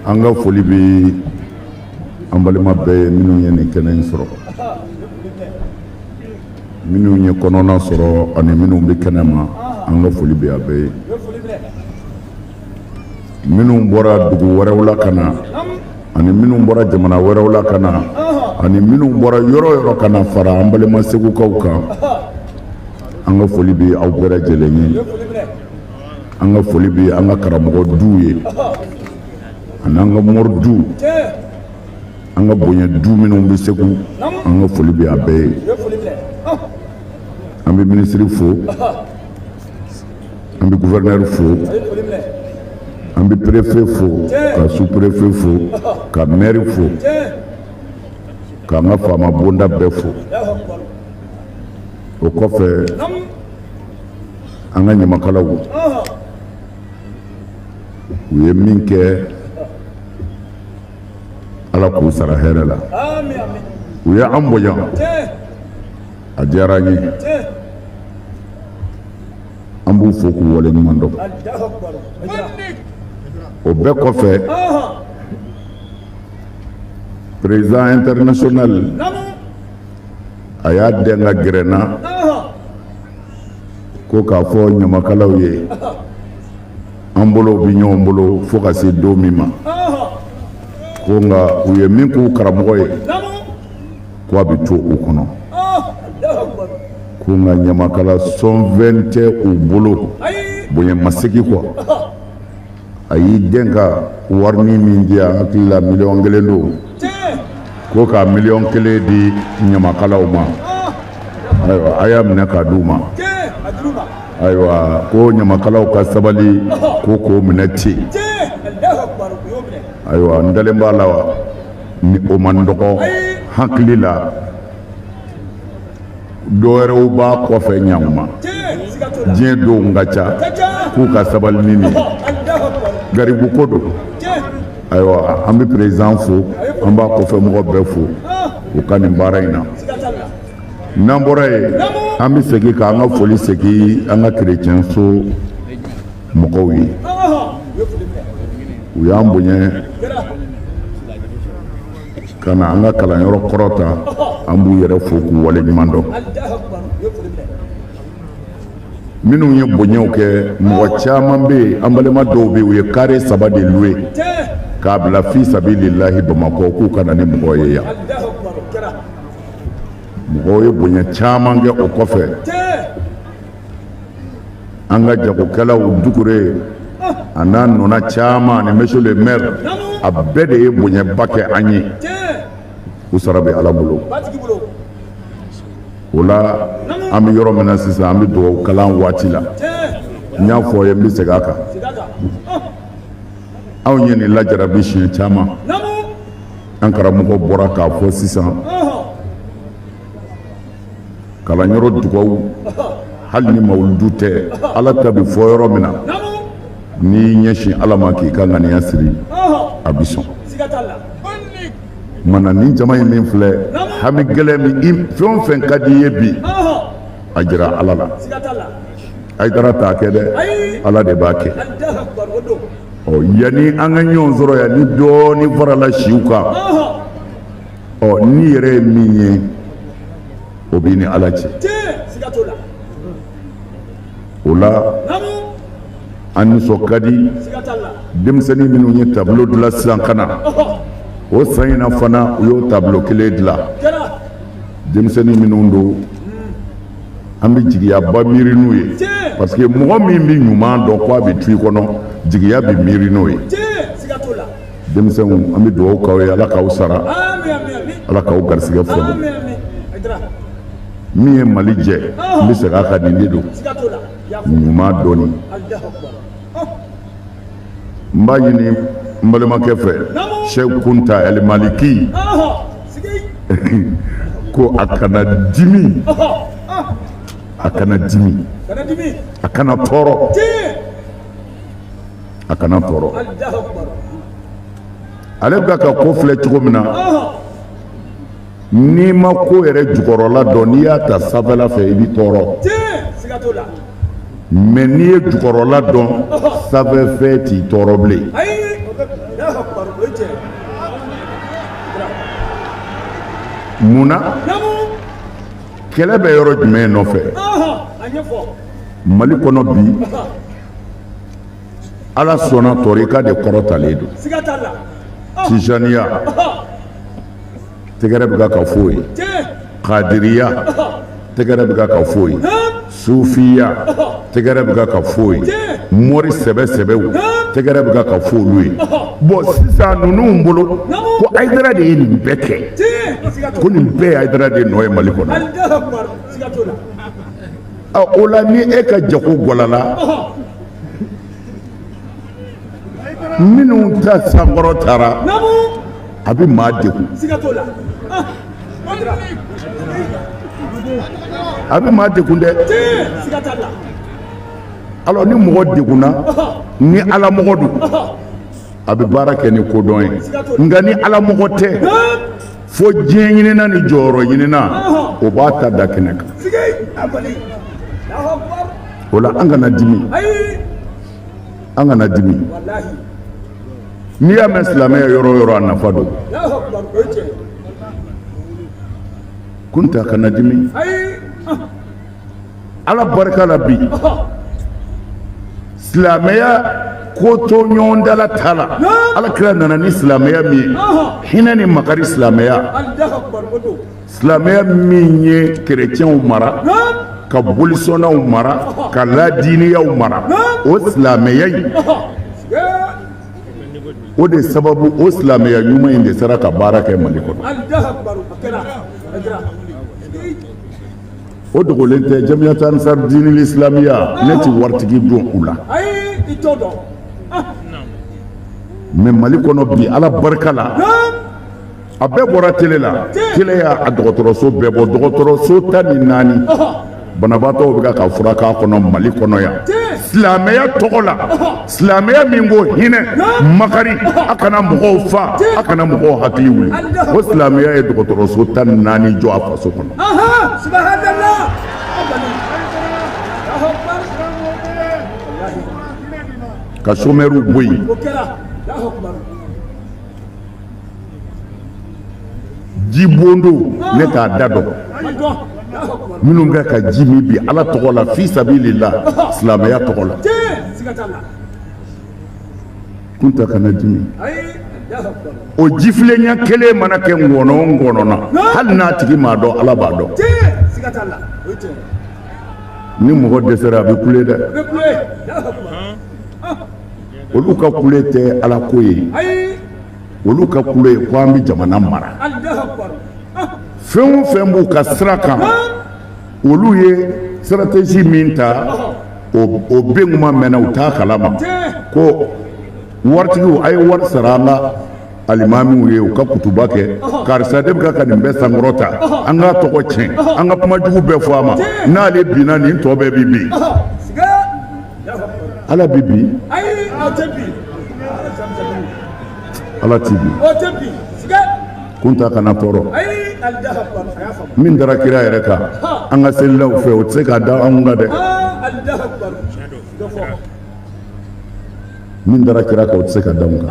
anga foli bi ambalima be minnu ye nin kɛnɛ in sɔrɔ minnu ye kɔnɔna sɔrɔ ani minnu bɛ kɛnɛ ma anga foli bi a bɛɛ ye minnu bɔra dugu wɛrɛw la ka na ani minnu bɔra jamana wɛrɛw la ka na ani minnu bɔra yɔrɔ yɔrɔ ka na fara an balima segukaw kan an ka foli bi aw bɛɛ lajɛlen ye an ka foli bi an ka karamɔgɔ duw ye ani an ka mɔri du an ka bonya du minnu bɛ segu an ka foli bi a bɛɛ ye an bɛ minisiri fo an bɛ guvɛrinɛri fo an bɛ perefe fo ka su-perefe fo ka mɛri fo k'an ka faama bonda bɛɛ fo o kɔfɛ an ka ɲamakalaw u ye min kɛ ala k'u sara hɛrɛ la u ye an bonya a diyara an ye an b'u fo k'u waleɲuman dɔn o bɛɛ kɔfɛ président international a y'a den ka gɛrɛ n na ko k'a fɔ ɲamakalaw ye an bolo bɛ ɲɔgɔn bolo fo ka se don min ma ko nka u ye min k'u karamɔgɔ ye ko a bɛ to u kɔnɔ ko nka ɲamakala sɔnfɛn tɛ u bolo bonyamasegin kɔ a y'i den ka warini min di yan hakili la miliyɔn 1 don ko ka miliyɔn 1 di ɲamakalaw ma ayiwa a y'a minɛ k'a d'u ma ayiwa ko ɲamakalaw ka sabali ko k'o minɛ ten ayiwa n dalen b'a la ni o man dɔgɔ hakili la dɔwɛrɛw b'a kɔfɛ ɲanw ma diɲɛ donw ka ca k'u ka sabali ni nin garibu ko don ayiwa an bɛ président fo an b'a kɔfɛ mɔgɔ bɛɛ fo u ka nin baara in na n'an bɔra yen an bɛ segin k'an ka foli segin an ka kerecɛnso mɔgɔw ye u y'an bonya ka na an ka kalanyɔrɔ kɔrɔ ta an b'u yɛrɛ fo k'u waleɲuman dɔn minnu ye bonyaw kɛ mɔgɔ caman bɛ yen an balima dɔw bɛ yen u ye kare 3 de loué k'a bila fi sabilillahi Bamakɔ k'u ka na ni mɔgɔ ye yan mɔgɔw ye bonya caman kɛ o kɔfɛ an ka jagokɛlaw Dukure a n'a nɔna caman ani monsieur le maire a bɛɛ de ye bonyaba kɛ an ye u sara bɛ Ala bolo o la an bɛ yɔrɔ min na sisan an bɛ dugawu kalan waati la n y'a fɔ ye n bɛ segin a kan anw ye nin lajarabi siɲɛ caman an karamɔgɔ bɔra k'a fɔ sisan kalanyɔrɔ dugawu hali ni mawuludu tɛ Ala ta bɛ fɔ yɔrɔ min na n'i ɲɛsin Ala ma k'i ka ŋaniya siri a bɛ sɔn mana ni jama in min filɛ hami gɛlɛn min fɛn o fɛn ka di i ye bi a jira Ala la Haidara t'a kɛ dɛ Ala de b'a kɛ yanni an ka ɲɔgɔn sɔrɔ yan ni dɔɔni farala siw kan ni yɛrɛ ye min ye o b'i ni Ala cɛ o la an nisɔn ka di denmisɛnnin minnu ye tableau dilan sisan ka na o san in na fana u y'o tableau kelen dilan denmisɛnnin minnu don an bɛ jigiyaba miiri n'u ye parce que mɔgɔ min bɛ ɲuman dɔn ko a bɛ tu i kɔnɔ jigiya bɛ miiri n'o ye denmisɛnw an bɛ dugawu k'aw ye Ala k'aw sara Ala k'aw garisigɛ fɔlɔ min ye Mali jɛ n bɛ segin a kan nin de don ɲuman dɔɔni n b'a ɲini n balimakɛ fɛ Sheikh Kunta El Maliki ko a kana dimi a kana dimi a kana tɔɔrɔ a kana tɔɔrɔ ale bɛ ka ko filɛ cogo min na n'i ma ko yɛrɛ jukɔrɔla dɔn n'i y'a ta sanfɛla fɛ i b'i tɔɔrɔ mais n'i ye jukɔrɔla dɔn sanfɛfɛn t'i tɔɔrɔ bilen. Munna kɛlɛ bɛ yɔrɔ jumɛn nɔfɛ? Mali kɔnɔ bi Ala sɔnna tɔrika de kɔrɔtalen don. Tijaniya tɛgɛrɛ bɛ ka fɔ ye, Kadiriya tɛgɛrɛ bɛ ka fɔ ye, Sufiya tɛgɛrɛ bɛ ka fɔ ye, Mori sɛbɛsɛbɛw tɛgɛrɛ bɛ ka fɔ olu ye. Bon sisan ninnu bolo ko Hayidara de ye nin bɛɛ kɛ, ko nin bɛɛ ye Hayidara de nɔ ye Mali kɔnɔ. O la ni e ka jago gɔlala minnu ta sankɔrɔ taara a bɛ maa degun, a bɛ maa degun dɛ. Alors ni mɔgɔ degunna ni Ala mɔgɔ don a bɛ baara kɛ ni kodɔn ye, nka ni Ala mɔgɔ tɛ fo diɲɛ ɲinina ni jɔyɔrɔ ɲinina o b'a ta da kɛnɛ kan. O la an kana dimi, an kana dimi. N'i y'a mɛn silamɛya yɔrɔ o yɔrɔ a nafa don. Kunta kana dimi. Ala barika la bi silamɛya ko to ɲɔgɔn dala t'a la. Ala kira nana ni silamɛya min ye hinɛ ni makari silamɛya, silamɛya min ye kerecɛnw mara ka bolisɔnnaw mara ka ladiniyaw mara, o silamɛya in o de sababu o silamɛya ɲuman in de sera ka baara kɛ Mali kɔnɔ. O dogolen tɛ Jamiyatu Ansar Dinil Islamiya ne ti waritigi dɔn u la, mais Mali kɔnɔ bi Ala barika la a bɛɛ bɔra télé la, télé y'a dɔgɔtɔrɔso bɛɛ bɔ, dɔgɔtɔrɔso 14 banabaatɔw bɛ ka fura k'a kɔnɔ Mali kɔnɔ yan. Silamɛya tɔgɔ la, silamɛya min ko hinɛ makari a kana mɔgɔw fa, a kana mɔgɔw hakili wuli, o silamɛya ye dɔgɔtɔrɔso 14 jɔ a faso kɔnɔ. Ka chômeurs bɔ yen, jibondo ne t'a da dɔn minnu bɛ ka ji min bi Ala tɔgɔ la fi sabilillah silamɛya tɔgɔ la. Kunta kana dimi, o jifilenya kelen mana kɛ ŋɔnɔ o ŋɔnɔ na hali n'a tigi m'a dɔn Ala b'a dɔn. Ni mɔgɔ dɛsɛra a bɛ kule dɛ, olu ka kule tɛ Ala ko ye, olu ka kule ye ko an bɛ jamana mara. Fɛn o fɛn b'u ka sira kan olu ye stratégie min ta o bɛn kuma mɛnna u t'a kalama ko waritigiw a ye wari sara an ka alimamiw ye u ka kutuba kɛ karisa de bɛ ka nin bɛɛ sankɔrɔta an k'a tɔgɔ tiɲɛ an ka kumajugu bɛɛ fɔ a ma n'ale binna nin tɔ bɛɛ bi bin. Ala bi bin, Ala ti bin. Kunta kana tɔɔrɔ, min dara kira yɛrɛ kan an ka selilaw fɛ o tɛ se k'a da anw kan dɛ. Min dara kira kan o tɛ se ka da anw kan.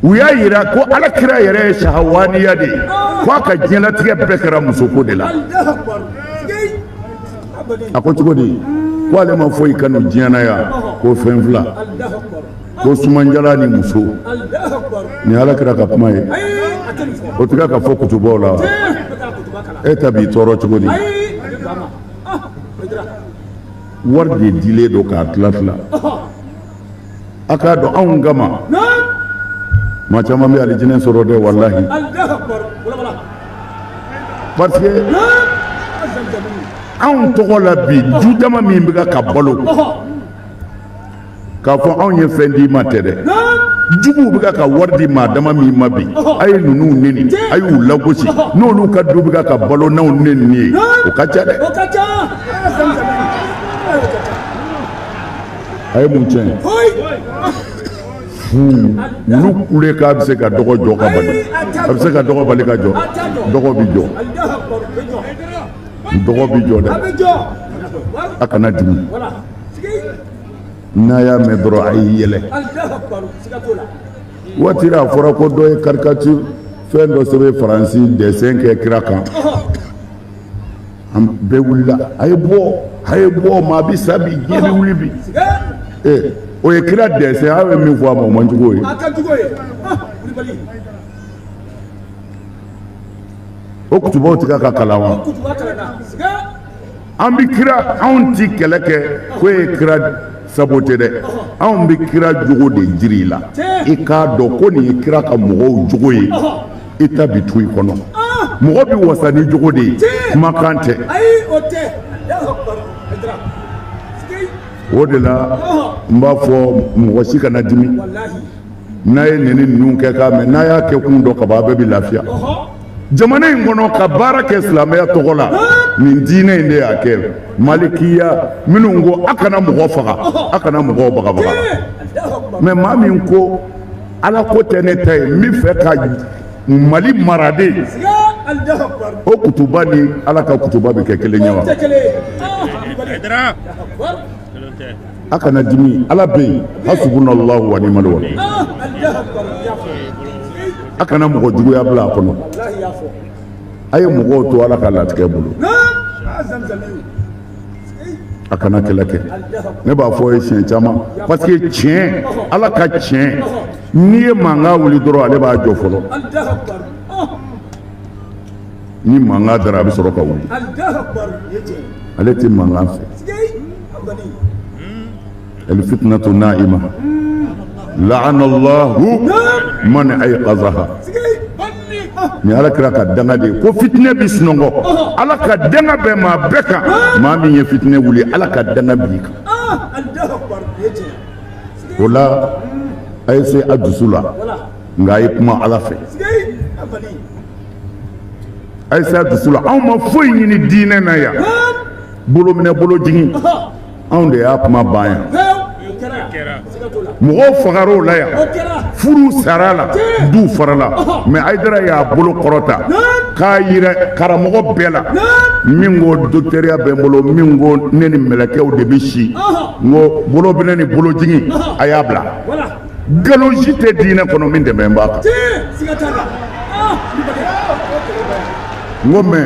U y'a yira ko Ala kira yɛrɛ ye shahawaniya de ye, ko a ka diɲɛlatigɛ bɛɛ kɛra musoko de la. A ko cogo di? Ko ale ma foyi kanu diɲɛ na yan ko fɛn fila, ko sumanjala ni muso, ni Ala kira ka kuma ye, o tɛ ka fɔ kutubaw la, e ta b'i tɔɔrɔ cogo di? Wari de dilen don k'a tila tila, a k'a dɔn anw kama maa caman bɛ alijinɛ sɔrɔ dɛ walahi, parce que anw tɔgɔ la bi du dama min bɛ ka balo k'a fɔ anw ye fɛn d'i ma tɛ dɛ, juguw bɛ ka wari di maa dama min ma bi a ye ninnu neni a y'u lagosi n'olu ka du bɛ ka balo n'anw neni ye o ka ca dɛ. A ye mun tiɲɛ? Wulu kule k'a bɛ se ka dɔgɔ jɔ ka bali, a bɛ se ka dɔgɔ bali ka jɔ, dɔgɔ bɛ jɔ. dɔgɔ bi jɔ dɛ a kana dimi n'a y'a mɛn dɔrɔn a y'i yɛlɛ waati a fɔra ko dɔ ye caricature fɛn dɔ sɛbɛn faransi dessin kɛ kira kan an bɛɛ wulila a ye bɔ maa bi sa bi diɲɛ bɛ wuli bi o ye kira dessin a bɛ min fɔ a ma o man jugu ye o kutubaw tigɛ ka kalan wa an bi kira anw ti kɛlɛ kɛ ko ye kira sabote dɛ anw bi kira jogo de jiri la i k'a dɔn ko nin ye kira ka mɔgɔw jogo ye i ta bi tu i kɔnɔ mɔgɔ bi wasa ni jogo de ye kumakan tɛ o de la n b'a fɔ mɔgɔ si kana dimi n'a ye nin ninnu kɛ k'a mɛn n'a y'a kɛ kun dɔ kaban a bɛɛ bi lafiya jamana in kɔnɔ ka baara kɛ silamɛya tɔgɔ la nin diinɛ in de y'a kɛ malikiya minnu ko a kana mɔgɔ faga a kana mɔgɔw bagabaga mɛ maa min ko ala ko tɛ ne ta ye n bɛ fɛ ka mali maraden o kutuba ni ala ka kutuba bɛ kɛ kelen ye wa a kana dimi ala bɛ yen hasbunallahu wa ni'mal wakil a kana mɔgɔ juguya bila a kɔnɔ a ye mɔgɔw to ala ka latigɛ bolo a kana kɛlɛ kɛ ne b'a fɔ ye siɲɛ caman parce que tiɲɛ ala ka tiɲɛ n'i ye mankan wuli dɔrɔn ale b'a jɔ fɔlɔ ni mankan dara a bɛ sɔrɔ ka wuli ale tɛ mankan fɛ الفتنة نائمة لعن الله من أيقظها ni ala kira ka danga de ko fitne bi sunɔgɔ ala ka danga bɛ maa bɛɛ kan maa min ye fitne wuli ala ka danga b'i kan o la a ye se a dusu la nka a ye kuma ala fɛ a ye se a dusu la anw ma foyi ɲini diinɛ na yan bolo minɛ bolo jigin anw de y'a kuma ban yan mɔgɔw fagar'o la yan furu sara la du farala mɛ Hayidara y'a bolo kɔrɔta k'a yira karamɔgɔ bɛɛ la min ko docteuriya bɛ n bolo min ko ne ni mɛlɛkɛw de bɛ si n ko bolo bɛ ne ni bolo jigin a y'a bila nkalon si tɛ diinɛ kɔnɔ min dɛmɛ b'a kan n ko mɛ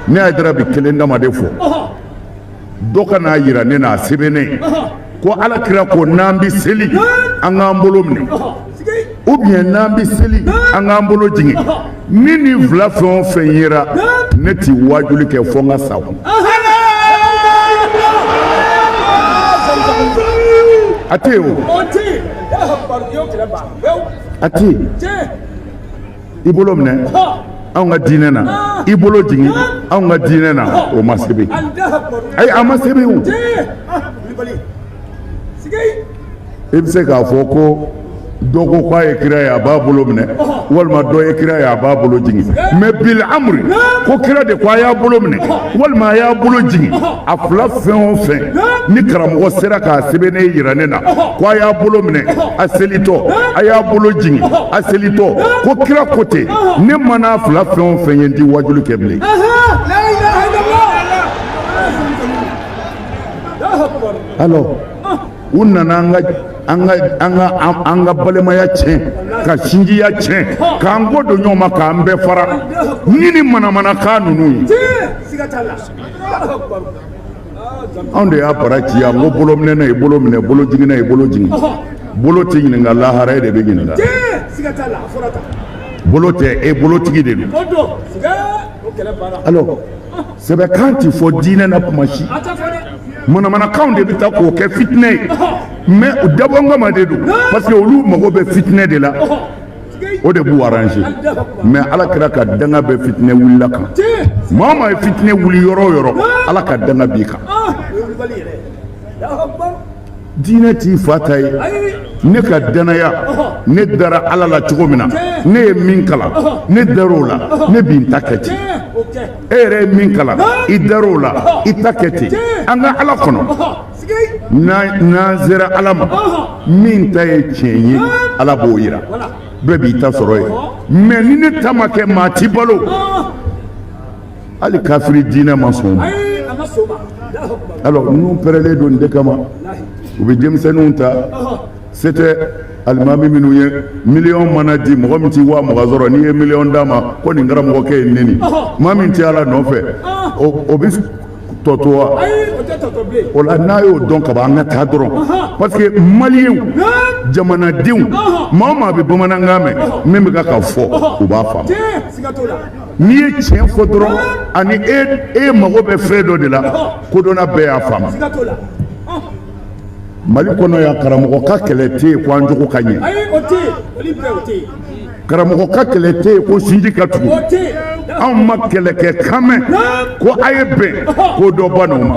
ne Hayidara bɛ kelen dama de fɔ dɔ ka n'a yira ne n'a sɛbɛn ne ko ala kira ko n'an bɛ seli an k'an bolo minɛ ou bien n'an bɛ seli an k'an bolo jigin ni nin fila fɛn o fɛn yera ne ti wajuli kɛ fo n ka sa a tɛ yen o a tɛ yen i bolo minɛ anw ka diinɛ na i bolo jigin anw ka diinɛ na o ma sɛbɛn ayi a ma sɛbɛn o i bɛ se k'a fɔ ko dɔ ko k'a ye kira ye a b'a bolo minɛ walima dɔ ye kira ye a b'a bolo jigin mɛ bil amri ko kira de ko a y'a bolo minɛ walima a y'a bolo jigin a fila fɛn o fɛn ni karamɔgɔ sera k'a sɛbɛnnen yira ne na ko a y'a bolo minɛ a selitɔ a y'a bolo jigin a selitɔ ko kira ko ten ne mana fila fɛn o fɛn ye n ti wajuli kɛ bilen alors u nana an ka balimaya tiɲɛ ka sinjiya tiɲɛ k'an ko don ɲɔgɔn ma k'an bɛɛ fara ni ni manamanakan ninnu ye anw de y'a bara ci yan n ko bolo minɛ na i bolo minɛ bolo jigin na i bolo jigin bolo tɛ ɲininka lahara e de bɛ ɲininka bolo tɛ e bolotigi de don alors sɛbɛkan ti fɔ diinɛ na kuma si manamanakanw de bɛ taa k'o kɛ fitinɛ ye mɛ o dabɔnkama de don parce que olu mago bɛ fitinɛ de la o de b'u arranger mɛ ala kira ka danga bɛ fitinɛ wulila kan maa o maa ye fitinɛ wuli yɔrɔ o yɔrɔ ala ka danga b'i kan diinɛ t'i fa ta ye ne ka danaya ne dara ala la cogo min na ne ye min kalan ne dar'o la ne b'i ta kɛ ten e yɛrɛ ye min kalan i dar'o la i ta kɛ ten an ka ala kɔnɔ n'an sera ala ma min ta ye tiɲɛ ye ala b'o yira bɛɛ b'i ta sɔrɔ yen mɛ ni ne ta ma kɛ maa t'i balo ali kafiri diinɛ ma sɔn alors nous pɛrɛlen don de kama u bɛ denmisɛnninw ta c'était alimami minnu ye miliyɔn mana di mɔgɔ min ti wa mɔgɔ sɔrɔ n'i ye miliyɔn d'a ma ko nin karamɔgɔkɛ ye neni maa min ti ala nɔfɛ o bɛ tɔtɔ wa o la n'a y'o dɔn ka ban an ka taa dɔrɔn parce que maliyɛnw jamanadenw maa o maa bɛ bamanankan mɛn min bɛ ka fɔ u b'a faamu n'i ye tiɲɛ fɔ dɔrɔn ani e mago bɛ fɛn dɔ de la kodɔnna bɛɛ y'a faamu Mali kɔnɔ yan karamɔgɔ ka kɛlɛ tɛ yen ko an jogo ka ɲɛ karamɔgɔ ka kɛlɛ tɛ yen ko sinji ka tugu anw ma kɛlɛ kɛ kan mɛn ko a ye bɛn ko dɔ ba n'o ma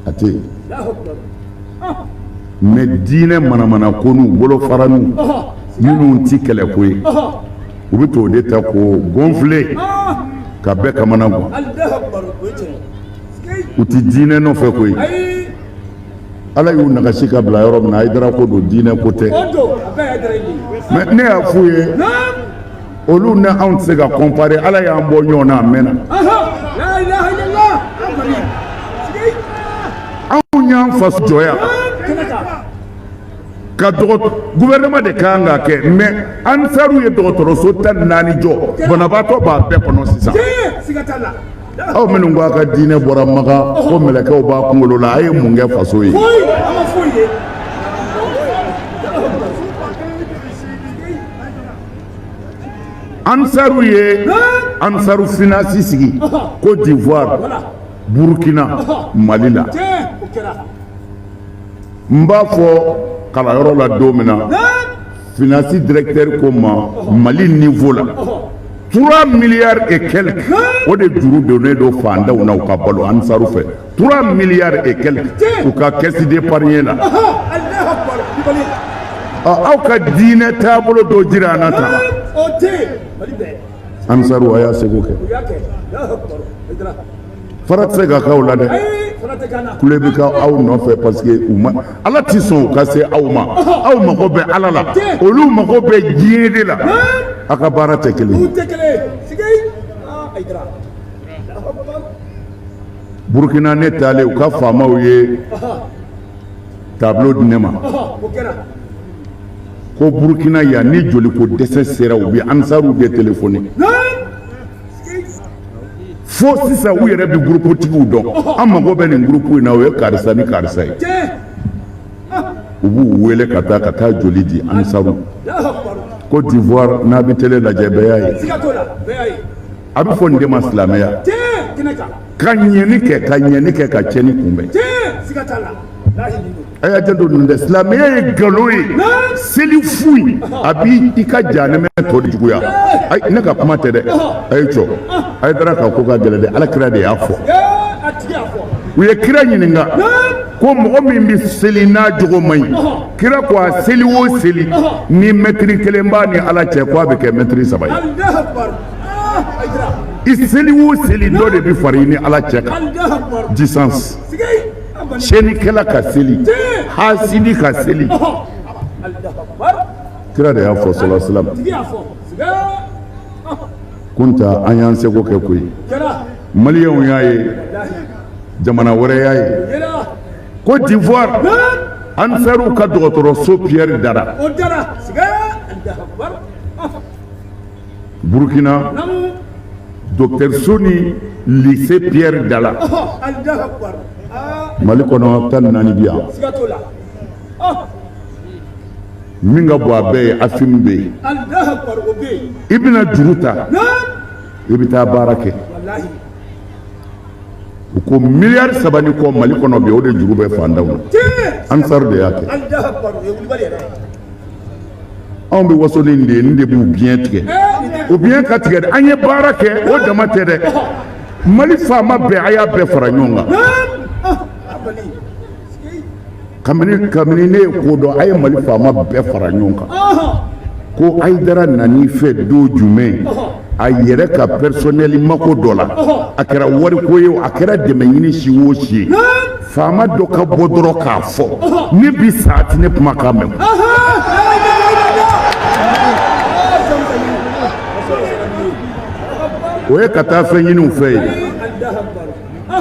a tɛ yen mais diinɛ manamana ko n'u bolofaraniw minnu ti kɛlɛ ko ye u bɛ t'o de ta ko gonfler ka bɛɛ kamana gan u ti diinɛ nɔfɛ koyi ala y'u nagasi ka bila yɔrɔ min na Hayidara ko don diinɛ ko tɛ mais ne y'a f'u ye olu ni anw tɛ se ka comparer ala y'an bɔ ɲɔgɔn na a mɛnna anw y'an faso jɔya ka gouvernement de kan ka kɛ mais Ansaru ye dɔgɔtɔrɔso 14 jɔ banabaatɔ b'a bɛɛ kɔnɔ sisan aw minnu ko a ka diinɛ bɔra Makan ko mɛlɛkɛw b'a kunkolo la a ye mun kɛ faso ye Ansaru ye Ansaru finance sigi Côte d'Ivoire Burkina Mali la n b'a fɔ kalanyɔrɔ la don min na finance directeur ko ma Mali niveau la 3 milliards et quelques o de juru donnen do fandaw na u ka balo Ansaru fɛ 3 milliards et quelques u ka caisse d'épargne la aw ka diinɛ taabolo dɔ jira an na tan Ansaru a y'a seko kɛ fara tɛ se ka k'aw la dɛ kule bɛ k'aw nɔfɛ parce que u ma ala ti sɔn u ka se aw ma aw mago bɛ ala la olu mago bɛ diɲɛ de la a ka baara tɛ kelen Burkina ne taalen u ka faamaw ye tableau di ne ma ko Burkina yan ni joli ko dɛsɛ sera u bɛ Ansaru de téléphoner fo sisan u yɛrɛ bɛ groupe tigiw dɔn an mago bɛ nin groupe in na o ye karisa ni karisa ye u b'u wele ka taa joli di Ansaru Côte d'Ivoire n'a bɛ télé lajɛ bɛɛ y'a ye a bɛ fɔ nin de ma silamɛya ka ɲɛni kɛ ka tiɲɛni kunbɛn a y'a janto ninnu dɛ silamɛya ye nkalon ye seli fu a b'i ka jahanɛmɛ tɔ de juguya ayi ne ka kuma tɛ dɛ a ye jɔ Hayidara ka ko ka gɛlɛn dɛ Alakira de y'a fɔ u ye kira ɲininka ko mɔgɔ min bɛ seli n'a jogo man ɲi kira ko a seli o seli ni mɛtiri 1 b'a ni ala cɛ ko a bɛ kɛ mɛtiri 3 ye i seli o seli dɔ de bɛ fara i ni ala cɛ kan distance sɛnikɛla ka seli hasidi ka seli kira de y'a fɔ sallallahu alaihi wasallam kunta an y'an seko kɛ koyi maliyɛnw y'a ye jamana wɛrɛ y'a ye Côte d'Ivoire Ansaru ka dɔgɔtɔrɔso Pierre dara Burkina dɔgɔtɔrɔso ni lycée Pierre dala Mali kɔnɔ 14 bi yan min ka bɔ a bɛɛ ye Afim bɛ yen i bɛna juru ta i bɛ taa baara kɛ u ko miliyari 3 ni kɔ Mali kɔnɔ bi o de juru bɛ fandaw na Ansaru de y'a kɛ anw bɛ waso ni nin de b'u biɲɛ tigɛ o biɲɛ ka tigɛ dɛ an ye baara kɛ o dama tɛ dɛ Mali faama bɛɛ a y'a bɛɛ fara ɲɔgɔn kan kabini ne ye ko dɔn a ye Mali faama bɛɛ fara ɲɔgɔn kan ko Hayidara nan'i fɛ don jumɛn a yɛrɛ ka personnel mako dɔ la a kɛra wariko ye a kɛra dɛmɛ ɲini si o si ye faama dɔ ka bɔ dɔrɔn k'a fɔ ne bi sa ti ne kuma kan mɛn o ye ka taa fɛn ɲiniw fɛ yen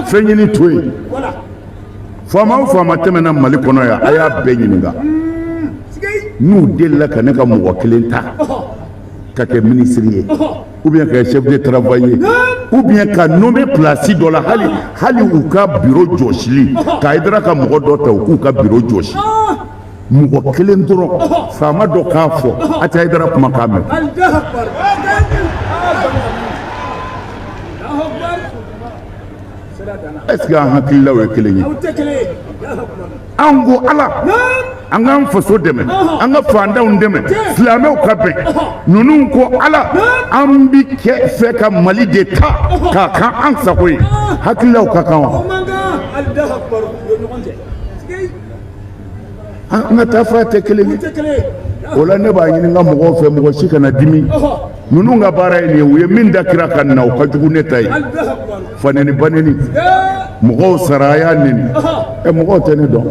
fɛn ɲini to yen faama o faama tɛmɛna Mali kɔnɔ yan a y'a bɛɛ ɲininka n'u delila ka ne ka mɔgɔ kelen ta ka kɛ ministre ye ou bien ka chef de travail ye ou bien ka nommer place dɔ la hali u ka bureau jɔsili ka Haidara ka mɔgɔ dɔ ta u k'u ka bureau jɔsi mɔgɔ kelen dɔrɔn faama dɔ k'a fɔ a tɛ Haidara kumakan mɛn est-ce que an hakililaw ye kelen ye an ko Ala an k'an faso dɛmɛ an ka fandanw dɛmɛ silamɛw ka bɛn ninnu ko Ala an bi fɛ ka Mali de ta k'a kan an sago ye hakililaw ka kan wa an ka taa f'a tɛ kelen ye o la ne b'a ɲini n ka mɔgɔw fɛ mɔgɔ si kana dimi ninnu ka baara ye nin ye u ye min da kira ka na o ka jugu ne ta ye fanɛni banɛni mɔgɔw sara a y'a neni mɔgɔw tɛ ne dɔn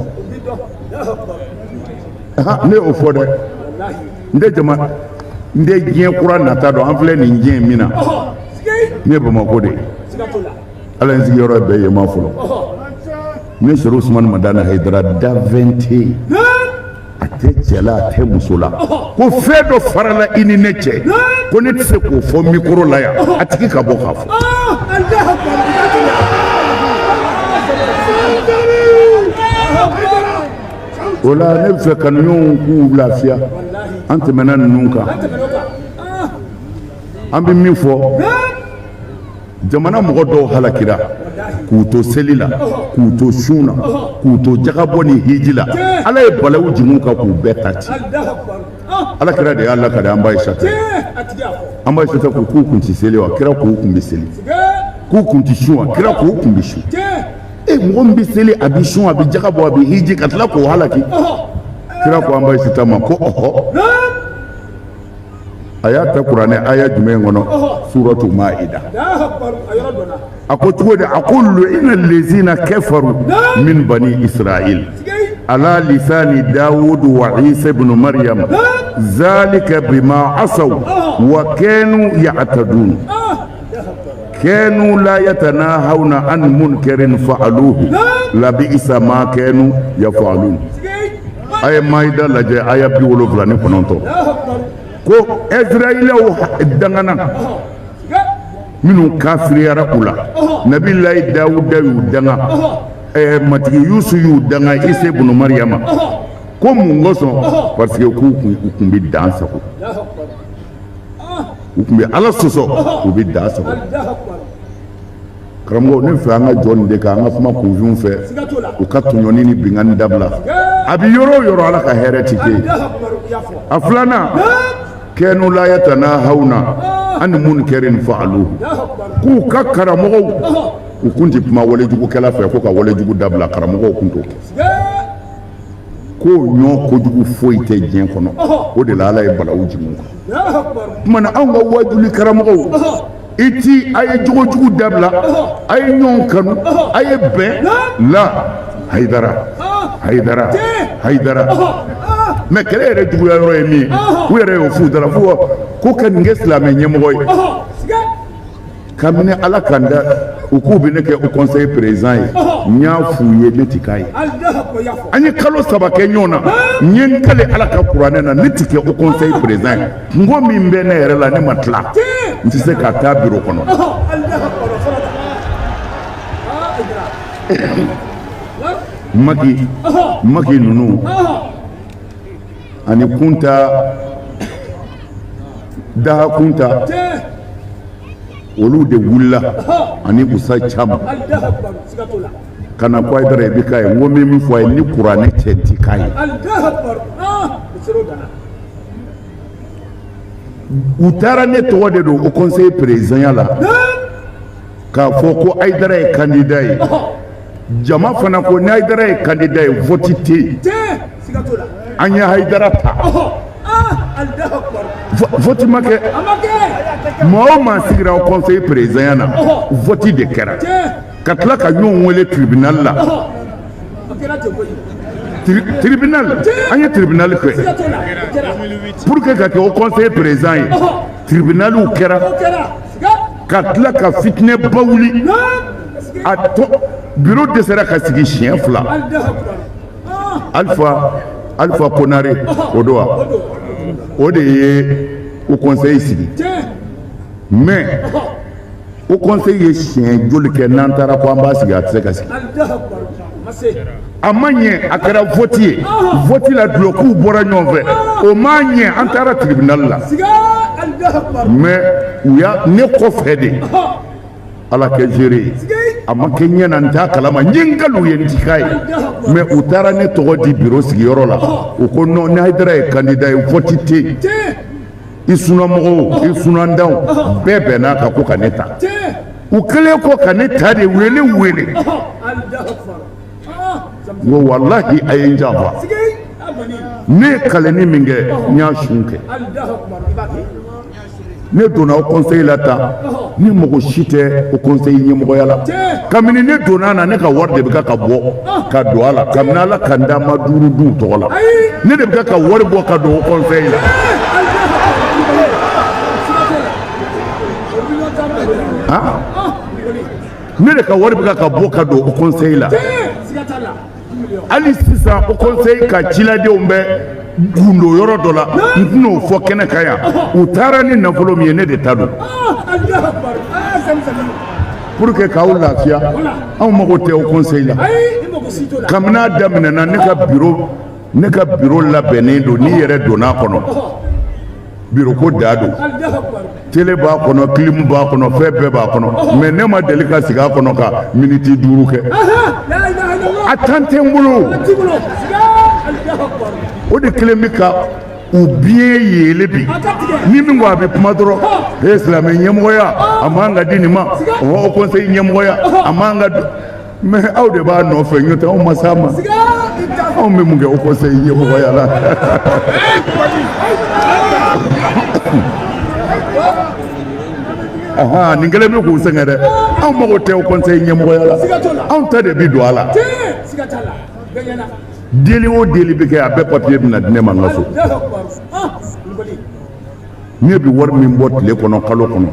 ne y'o fɔ dɛ n tɛ diɲɛ kura nata dɔn an filɛ nin diɲɛ min na ne ye Bamakɔ de ye Ala ye n sigiyɔrɔ bɛɛ ye ma fɔlɔ ne Seru Usumani Madani Haidara da 20 a tɛ cɛ la a tɛ muso la ko fɛn dɔ farala i ni ne cɛ ko ne tɛ se k'o fɔ micro la yan a tigi ka bɔ k'a fɔ o la ne bɛ fɛ kanuɲɔgɔnw k'u lafiya an tɛmɛna ninnu kan an bɛ min fɔ jamana mɔgɔ dɔw halakira k'u to seli la k'u to sun na k'u to jagabɔ ni hiji la Ala ye balawu jigin kan k'u bɛɛ ta ci Ala kira de y'a lakale an b'a ye sata ko k'u kun ti seli wa kira k'u kun bɛ seli k'u kun ti sun wa kira k'u kun bɛ sun mɔgɔ min bɛ seli a bɛ sun a bɛ jagabɔ a bɛ hiji ka tila k'o halaki kira ko an b'a ye sata ma ko ɔhɔ a y'a ta kuranɛ aya jumɛn kɔnɔ suratu Maida a ko cogo di a ko lu'ina allazina kafaru min bani Israil ala lisani Dawud wa Isa ibn Maryam zalika bima asaw wa kanu ya'tadun kanu la yatanahawna an munkarin fa'aluhu labi'sa ma kanu yaf'alun aya Maida lajɛ aya 79 ko Israëliw dangana minnu kafiriyara u la Nabilahi Dawuda y'u danga matigi Yusu y'u danga Isa ibn Maryama ko mun kosɔn parce que k'u kun bɛ dan sago u kun bɛ Ala sɔsɔ u bɛ dan sago karamɔgɔ ne fɛ an ka jɔ nin de kan an ka kuma kunfin fɛ u ka tɔɲɔni ni binkani dabila a bɛ yɔrɔ o yɔrɔ Ala ka hɛrɛ ti kɛ a filanan kanu la yatanahawna an munkarin fa'aluhu k'u ka karamɔgɔw u kun ti kuma walejugukɛla fɛ ko ka walejugu dabila karamɔgɔw kun t'o kɛ ko ɲɔ kojugu foyi tɛ diɲɛ kɔnɔ o de la Ala ye balawu jigin kan kuma na anw ka wajuli karamɔgɔw a ye jogojugu dabila a ye ɲɔgɔn kanu a ye bɛn la Haidara mais kɛlɛ yɛrɛ juguya yɔrɔ ye min ye u yɛrɛ y'o f'u dara fo ko ka nin kɛ silamɛ ɲɛmɔgɔ ye kabini Ala kan da u k'u bɛ ne kɛ au conseil président ye n y'a f'u ye ne ti k'a ye an ye kalo 3 kɛ ɲɔgɔn na n ye n kale Ala ka kuranɛ na ne ti kɛ au conseil président ye kungo min bɛ ne yɛrɛ la ne ma tila n tɛ se ka taa bureau kɔnɔ maki ninnu ani kunta daha kunta olu de wulila ani Usa Caman ka na ko Haidara i bɛ k'a ye n ko min fɔ a ye ni kuranɛ cɛ n ti k'a ye u taara ne tɔgɔ de don au conseil président la k'a fɔ ko Haidara ye candidat ye jama fana ko ni Haidara ye candidat ye vote tɛ yen an ye Haidara ta vote ma kɛ maa o maa sigira au conseil président na vote de kɛra ka tila ka ɲɔgɔn wele tribunal la tribunal an ye tribunal kɛ pour que ka kɛ au conseil président ye tribunaliw kɛra ka tila ka fitinɛ ba wuli a tɔ biro dɛsɛra ka sigi siɲɛ 2 Alpha Konare o do wa o de ye o conseil sigi mais o conseil ye siɲɛ joli kɛ n'an taara ko an b'a sigi a tɛ se ka sigi a ma ɲɛ a kɛra vote ye vote la dulokiw bɔra ɲɔgɔn fɛ o ma ɲɛ an taara tribunal la mais u y'a ne kɔfɛ de ala kɛ géré a ma kɛ ɲɛ na n t'a kalama n ye n galu ye n ti k'a ye mais u taara ne tɔgɔ di bureau sigiyɔrɔ la u ko non ni Haidara ye candidat ye vote tɛ yen i sunamɔgɔw i sunandanw bɛɛ bɛnna kan ko ka ne ta u kɛlen ko ka ne ta de wele wo wallahi a ye n janfa ne ye kaleni min kɛ n y'a sun kɛ ne donna o conseil la tan ni mɔgɔ si tɛ o conseil ɲɛmɔgɔya la kabini ne donna na ne ka wari de bɛ ka bɔ ka don a la kabini ala ka n da ma 5 dun tɔgɔ la ne de bɛ ka wari bɔ ka don o conseil la ne de ka wari bɛ ka bɔ ka don o conseil la hali sisan o conseil ka ciladenw bɛ gundo yɔrɔ dɔ la n tɛn'o fɔ kɛnɛ kan yan u taara ni nafolo min ye ne de ta don pour que k'aw lafiya anw mago tɛ o conseil la kabini a daminɛna ne ka bureau labɛnnen don n'i yɛrɛ donn'a kɔnɔ bureau ko da don télé b'a kɔnɔ clim b'a kɔnɔ fɛn bɛɛ b'a kɔnɔ mais ne ma deli ka sigi a kɔnɔ ka miniti 5 kɛ a temps tɛ n bolo o de kelen bɛ ka u biɲɛ yele bi ni min ko a bɛ kuma dɔrɔn silamɛ ɲɛmɔgɔya a man ka di nin ma o conseil ɲɛmɔgɔya a man ka mais aw de b'a nɔfɛ n'o tɛ anw ma s'a ma anw bɛ mun kɛ o conseil ɲɛmɔgɔya la nin kelen bɛ k'u sɛgɛn dɛ anw mago tɛ o conseil ɲɛmɔgɔya la anw ta de bi don a la deli o deli bɛ kɛ a bɛɛ papier bɛ na di ne ma n ka so ne bɛ wari min bɔ tile kɔnɔ kalo kɔnɔ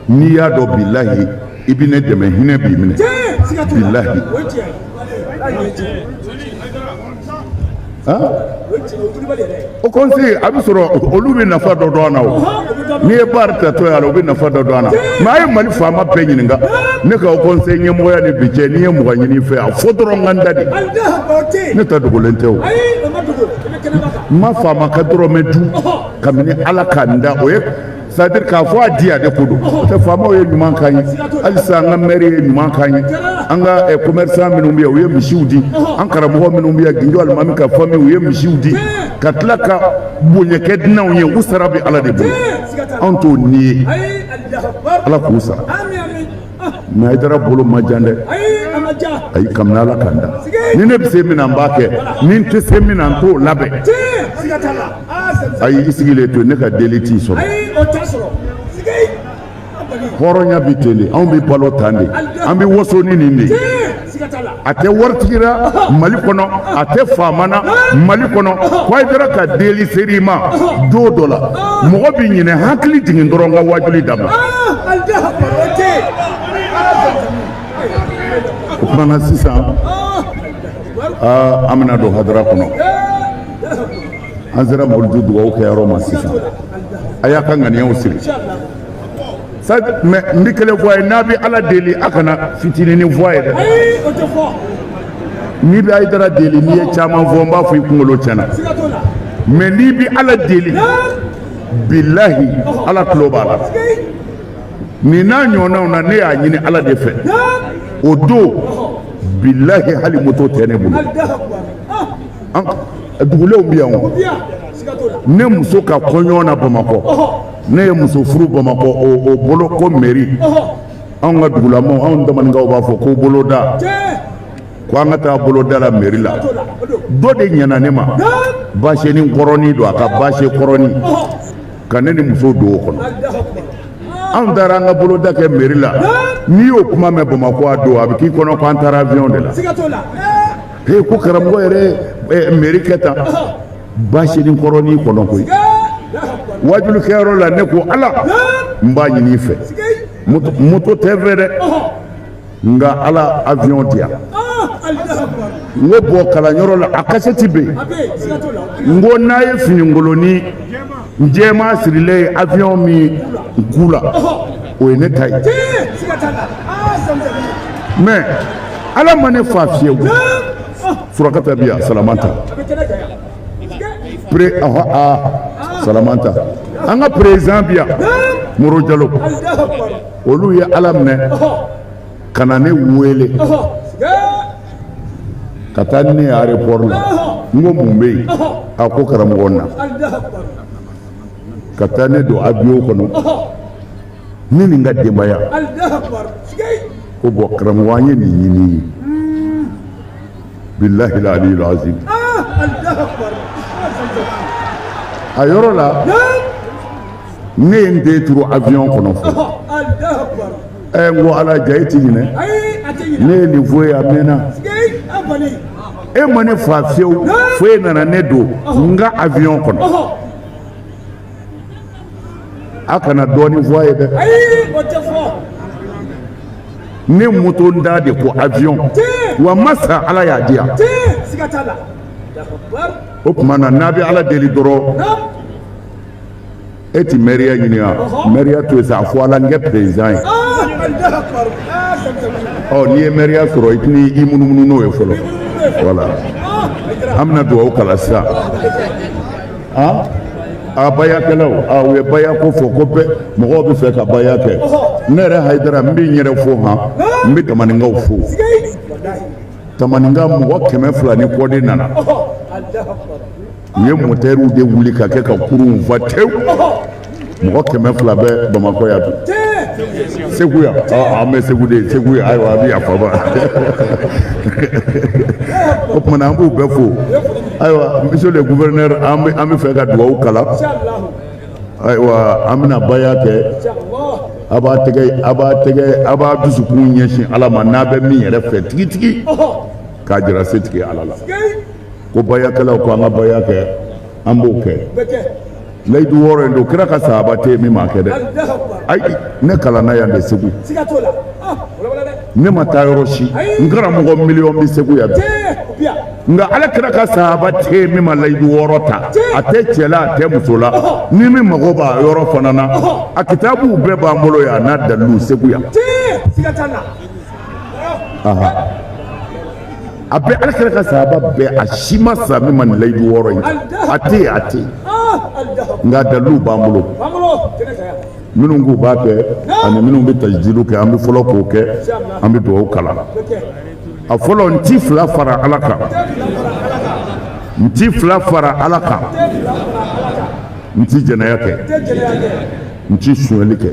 n'i y'a dɔn bilahi i bɛ ne dɛmɛ hinɛ b'i minɛ bilahi o conseil a bɛ sɔrɔ olu bɛ nafa dɔ dɔn an na o n'i ye baara tatɔ ye a la u bɛ nafa dɔ dɔn an na mais a ye Mali faama bɛɛ ɲininka ne ka o conseil ɲɛmɔgɔya ni bi cɛ n'i ye mɔgɔ ɲini fɛ a fɔ dɔrɔn n ka n da de ne ta dogolen tɛ o n ma faama ka dɔrɔmɛ du kabini ala ka n da o ye c'est à dire k'a fɔ a di a de ko don tɛ faamaw ye ɲuman k'an ye halisa an ka maire ye ɲuman k'an ye an ka commerçant minnu bɛ yan u ye misiw di an karamɔgɔ minnu bɛ yan Ginjo Alimami ka famille u ye misiw di ka tila ka bonɲɛkɛ dinanw ye u sara bɛ ala de bolo anw t'o ni ye ala k'u sara mais Haidara bolo ma jan dɛ ayi kabini ala ka n da ni ne bɛ se min na n b'a kɛ ni n tɛ se min na n t'o labɛn ayi i sigilen to ne ka deli t'i sɔrɔ hɔrɔnya bɛ ten de anw bɛ balo tan de an bɛ waso ni nin de a tɛ waritigi la Mali kɔnɔ a tɛ faama na Mali kɔnɔ ko Haidara ka deli seri ma don dɔ la mɔgɔ bɛ ɲinɛ hakili jigin dɔrɔn ka wajuli dabila o kumana sisan an bɛna don hadara kɔnɔ an sera Mawlidu dugawu kɛ yɔrɔ ma sisan a y'a ka ŋaniyaw siri mais n bɛ kelen fɔ a ye n'a bɛ ala deli a kana fitininin fɔ a ye dɛ n'i bɛ Haidara deli n'i ye caman fɔ n b'a fɔ i kunkolo tiɲɛna mais n'i bɛ ala deli bilahi ala tulo b'a la nin n'a ɲɔgɔnnaw na ne y'a ɲini ala de fɛ o don bilahi hali moto tɛ ne bolo dugulenw bɛ yan o ne muso ka kɔɲɔ na Bamakɔ ne ye muso furu Bamakɔ o bolo ko mairie anw ka dugulamaw anw damaninkaw b'a fɔ ko boloda ko an ka taa boloda la mairie la dɔ de ɲɛna ne ma baaseni kɔrɔnin don a ka baase kɔrɔnin ka ne ni muso don o kɔnɔ anw taara an ka boloda kɛ mairie la n'i y'o kuma mɛn Bamakɔ a don a bɛ k'i kɔnɔ ko an taara avion de la ko karamɔgɔ yɛrɛ mairie kɛ tan baaseni kɔrɔnin kɔnɔ koyi wajulu kɛyɔrɔ la ne ko ala n b'a ɲini i fɛ moto tɛ fɛ dɛ nga ala avion di yan n ko bɔ kalanyɔrɔ la a kasɛti bɛ yen n ko n'a ye finikoloni jɛman sirilen ye avion min gu la o ye ne ta ye mais ala ma ne fa fiyewu surakata bi yan salamata salamata an ka président bi yan Moro Jalo olu ye ala minɛ ka na ne wele ka taa ni ne ye aéroport la n ko mun bɛ yen a ko karamɔgɔ na ka taa ne don avion kɔnɔ ne ni n ka denbaya ko bɔn karamɔgɔ an ye nin ɲini ye bilahi la aliyul azim a yɔrɔ la ne ye n den turu avion kɔnɔ fɔlɔ n ko ala ja e ti ɲinɛ ne ye nin fɔ ye a mɛnna e ma ne fa fiyewu fo e nana ne don n ka avion kɔnɔ a kana dɔɔnin fɔ a ye dɛ ne moto n da de ko avion wa n ma sa ala y'a di yan o tuma na n'a bɛ ala deli dɔrɔn e ti mɛriya ɲini wa mɛriya to yen sa a fɔ ala n kɛ président ye n'i ye mɛriya sɔrɔ i tɛn'i munumunu n'o ye fɔlɔ voilà an bɛna dugawu kala sisan a bayakɛlaw u ye bayako fɔ ko bɛɛ mɔgɔw bɛ fɛ ka baya kɛ ne yɛrɛ Hayidara n bɛ n yɛrɛ fo n bɛ tamaninkaw fo tamaninka mɔgɔ 200 ni kɔ de nana u ye motɛriw de wuli ka kɛ ka kurunw fa tewu mɔgɔ 200 bɛ Bamakɔ yan bi Segu yan an bɛ Segu de Segu ye ayiwa a bɛ yafa ba o tuma na an b'u bɛɛ fo ayiwa monsieur le gouverneur an bɛ fɛ ka dugawu kala ayiwa an bɛna baya kɛ a b'a dusukun ɲɛsin ala ma n'a bɛ min yɛrɛ fɛ tigitigi k'a jira setigi ala la ko bayakɛlaw ko an ka baya kɛ an b'o kɛ layidu wɔɔrɔ in don kira ka sahaba tɛ yen min m'a kɛ dɛ ayi ne kalanna yan de Segu ne ma taa yɔrɔ si n karamɔgɔ miliyɔn bɛ Segu yan bi nka ala kira ka sahaba tɛ yen min ma layidu wɔɔrɔ ta a tɛ cɛ la a tɛ muso la ni min mago b'a yɔrɔ fana na a kitabuw bɛɛ b'an bolo yan n'a dalilu Segu yan a bɛ ala kira ka sahaba bɛɛ a si ma sa min ma nin layidu wɔɔrɔ in a tɛ yen a tɛ yen nka daliluw b'an bolo minnu k'u b'a kɛ ani minnu bɛ tajidilu kɛ an bɛ fɔlɔ k'o kɛ an bɛ dugawu kalan a fɔlɔ n ti fila fara ala kan n ti fila fara ala kan n ti jɛnɛya kɛ n ti sonyɛli kɛ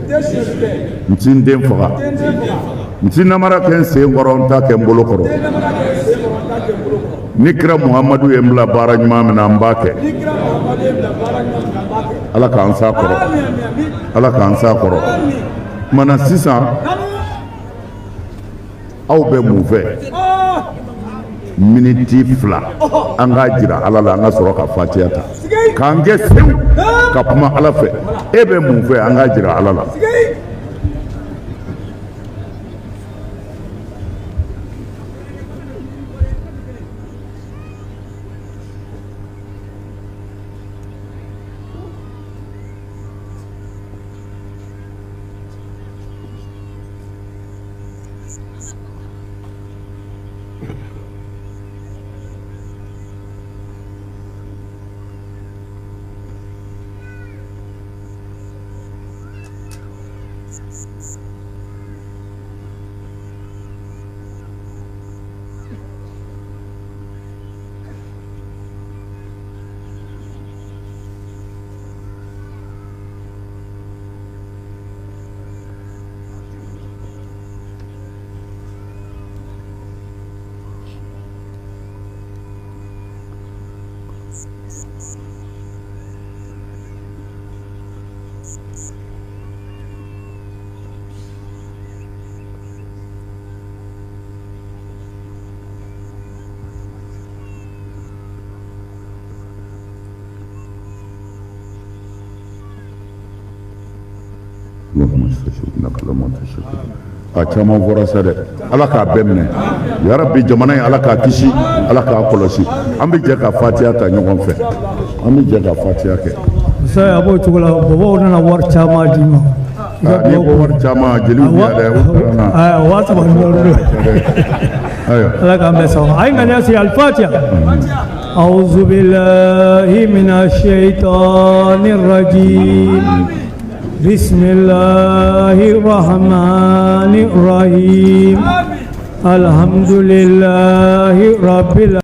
n ti n den faga n ti namara kɛ n sen kɔrɔ n t'a kɛ n bolo kɔrɔ ni kira Muhamadu ye n bila baara ɲuman min na n b'a kɛ ala k'an s'a kɔrɔ ala k'an s'a kɔrɔ kumana sisan aw bɛ mun fɛ miniti 2 an k'a jira ala la an ka sɔrɔ ka fatiya ta k'an kɛ sew ka kuma ala fɛ e bɛ mun fɛ an k'a jira ala la a caman fɔra sa dɛ ala k'a bɛɛ minɛ yarabi jamana in ala k'a kisi ala k'a kɔlɔsi an bɛ jɛ ka fatiha ta ɲɔgɔn fɛ an bɛ jɛ ka fatiha kɛ saya abo cogo la bɔbɔw nana wari caman di ma ni ko wari caman jeliw bi yɛrɛ wa saba ala k'an bɛɛ sɔn a ye ŋaniya se alifatiha أعوذ بالله من الشيطان الرجيم بسم الله الرحمن الرحيم الحمد لله رب العالمين